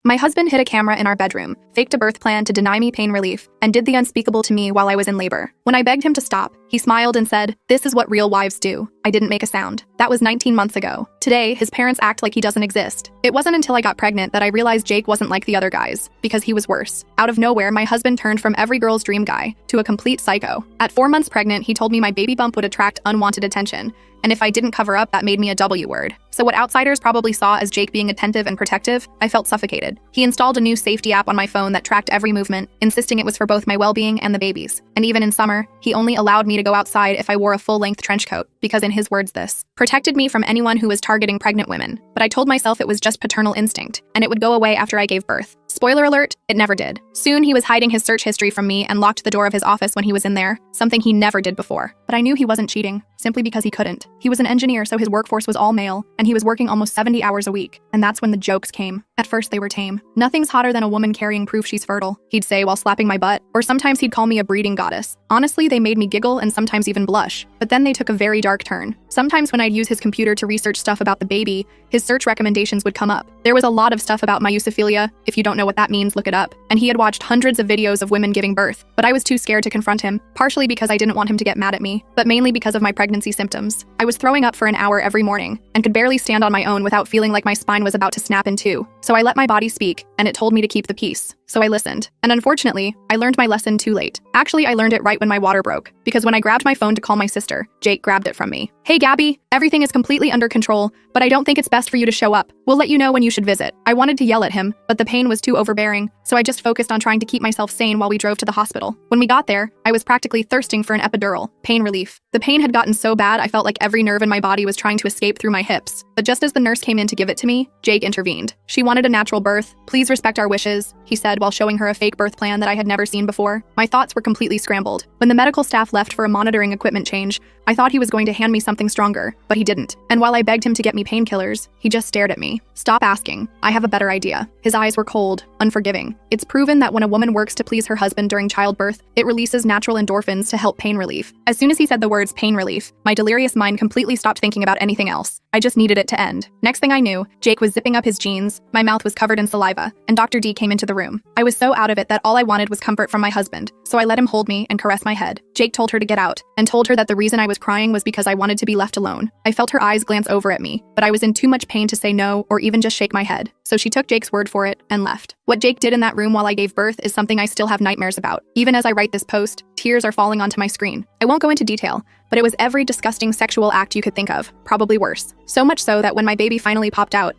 My husband hid a camera in our bedroom, faked a birth plan to deny me pain relief, and did the unspeakable to me while I was in labor. When I begged him to stop, he smiled and said, "This is what real wives do." I didn't make a sound. That was 19 months ago. Today, his parents act like he doesn't exist. It wasn't until I got pregnant that I realized Jake wasn't like the other guys, because he was worse. Out of nowhere, my husband turned from every girl's dream guy to a complete psycho. At 4 months pregnant, he told me my baby bump would attract unwanted attention, and if I didn't cover up, that made me a W word. So what outsiders probably saw as Jake being attentive and protective, I felt suffocated. He installed a new safety app on my phone that tracked every movement, insisting it was for both my well-being and the baby's. And even in summer, he only allowed me to go outside if I wore a full-length trench coat, because in his words this protected me from anyone who was targeting pregnant women. But I told myself it was just paternal instinct, and it would go away after I gave birth. Spoiler alert, it never did. Soon he was hiding his search history from me and locked the door of his office when he was in there, something he never did before. But I knew he wasn't cheating, simply because he couldn't. He was an engineer, so his workforce was all male, and he was working almost 70 hours a week. And that's when the jokes came. At first they were tame. "Nothing's hotter than a woman carrying proof she's fertile," he'd say while slapping my butt. Or sometimes he'd call me a breeding goddess. Honestly, they made me giggle and sometimes even blush. But then they took a very dark turn. Sometimes when I'd use his computer to research stuff about the baby, his search recommendations would come up. There was a lot of stuff about myophilia. If you don't know what that means, look it up. And he had watched hundreds of videos of women giving birth, but I was too scared to confront him, partially because I didn't want him to get mad at me, but mainly because of my pregnancy symptoms. I was throwing up for an hour every morning and could barely stand on my own without feeling like my spine was about to snap in two. So I let my body speak, and it told me to keep the peace. So I listened. And unfortunately, I learned my lesson too late. Actually, I learned it right when my water broke, because when I grabbed my phone to call my sister, Jake grabbed it from me. "Hey Gabby, everything is completely under control, but I don't think it's best for you to show up. We'll let you know when you should visit." I wanted to yell at him, but the pain was too overbearing, so I just focused on trying to keep myself sane while we drove to the hospital. When we got there, I was practically thirsting for an epidural, pain relief. The pain had gotten so bad I felt like every nerve in my body was trying to escape through my hips. But just as the nurse came in to give it to me, Jake intervened. "She wanted a natural birth. Please respect our wishes," he said while showing her a fake birth plan that I had never seen before. My thoughts were completely scrambled. When the medical staff left for a monitoring equipment change, I thought he was going to hand me something stronger, but he didn't. And while I begged him to get me painkillers, he just stared at me. "Stop asking. I have a better idea." His eyes were cold, unforgiving. It's proven that when a woman works to please her husband during childbirth, it releases natural endorphins to help pain relief. As soon as he said the words pain relief, my delirious mind completely stopped thinking about anything else. I just needed it to end. Next thing I knew, Jake was zipping up his jeans, my mouth was covered in saliva, and Dr. D came into the room. I was so out of it that all I wanted was comfort from my husband, so I let him hold me and caress my head. Jake told her to get out, and told her that the reason I was crying was because I wanted to be left alone. I felt her eyes glance over at me, but I was in too much pain to say no or even just shake my head, so she took Jake's word for it and left. What Jake did in that room while I gave birth is something I still have nightmares about. Even as I write this post, tears are falling onto my screen. I won't go into detail, but it was every disgusting sexual act you could think of, probably worse. So much so that when my baby finally popped out,